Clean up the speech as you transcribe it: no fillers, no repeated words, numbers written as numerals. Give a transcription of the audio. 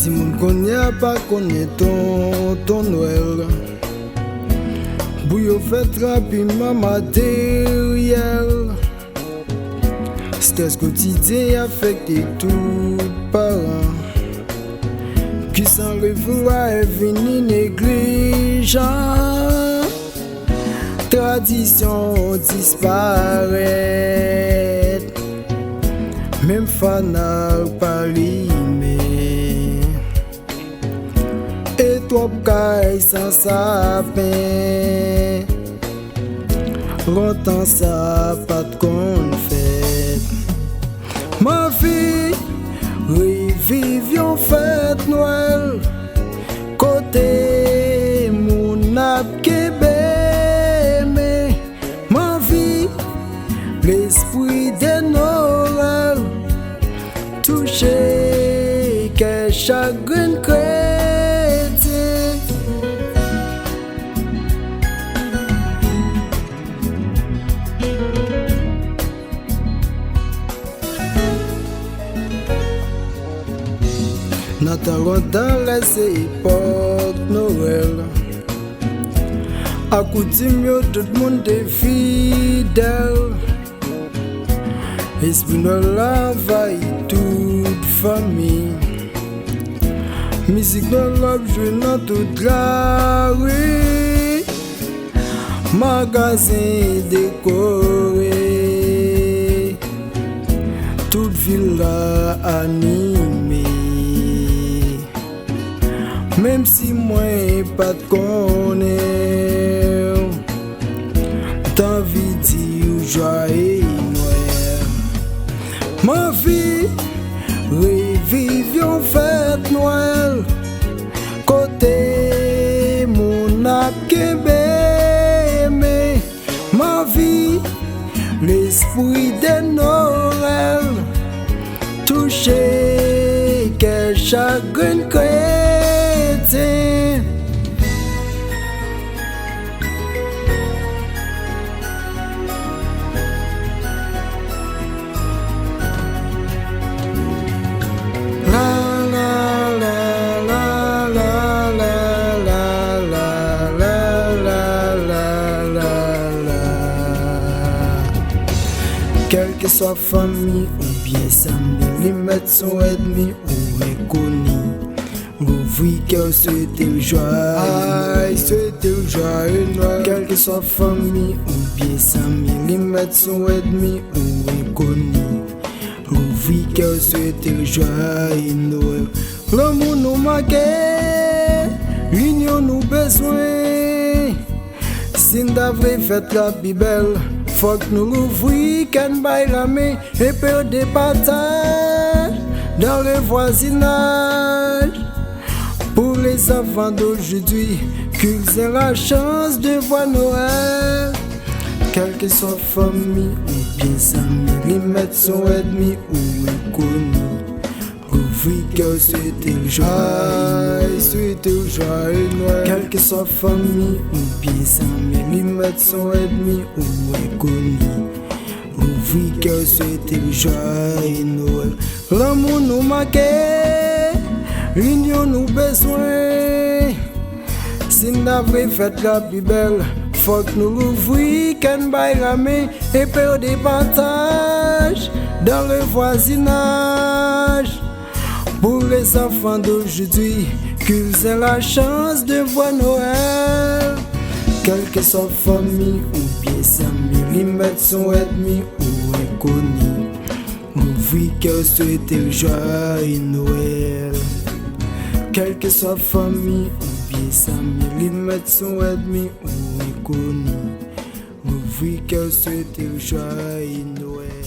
Ti moun konya pa connaît ton Noël. Bouillon fait rapidement matériel. Stress quotidien affecté tout parent. Qui s'en revoit est venu négligent. Tradition disparaît. Même fanal pas rimé. Et toi caille sans sapin. Longtemps ça pas de qu'on fait. Ma fille, revivions fête Noël. Côté mon ap Québec. Mais ma vie, l'esprit de Noël. Touché que chagrin chrétien. N'attendons dans les époques Noël. À coutume, tout le monde est fidèle. Esprit Noël envahit toute famille. Musique Noël joue dans toute la rue. Magasin décoré. Toute ville animée. Même si moi pas de connaître, t'envie de dire joyeux Noël. Ma vie, revivions fête Noël. Côté mon ap Québec. Mais ma vie, l'esprit de Noël. Touché que chagrin chrétien. Quelle que soit famille ou bien samedi, les mettre son ennemi ou reconnu. Ouvrir cœur, souhaiter le joyeux, souhaiter le joyeux Noël. Quelle que soit famille ou bien samedi, les mettre son ennemi ou reconnu. Ouvrir cœur, souhaiter le joyeux Noël. L'amour nous manque, l'union nous besoin. Si nous devons faire la Bible, faut que nous ouvrions qu'un bail la main et perdre des partages dans le voisinage. Pour les enfants d'aujourd'hui, qu'ils aient la chance de voir Noël. Quelle que soit famille ou bien amis, les mettre son ennemi ou inconnu. Ouvrir cœur, souhaiter le joyeux, souhaiter le joyeux Noël. Quelle que soit famille ou bien amis, les mettre son ennemi ou inconnu. Ouvrir cœur, souhaiter le joyeux Noël. L'amour nous manque, l'union nous besoin. Si nous avons fait la plus belle, faut que nous ouvrions qu'un bail la main et perdre des partages dans le voisinage. Pour les enfants d'aujourd'hui, qu'ils aient la chance de voir Noël. Quelle que soit famille ou bien amis, les mettre son ennemi ou inconnu. Ouvrir cœur, souhaiter le joyeux Noël. Quelle que soit famille ou bien amis, les mettre son ennemi ou inconnu. Ouvrir cœur, souhaiter le joyeux Noël.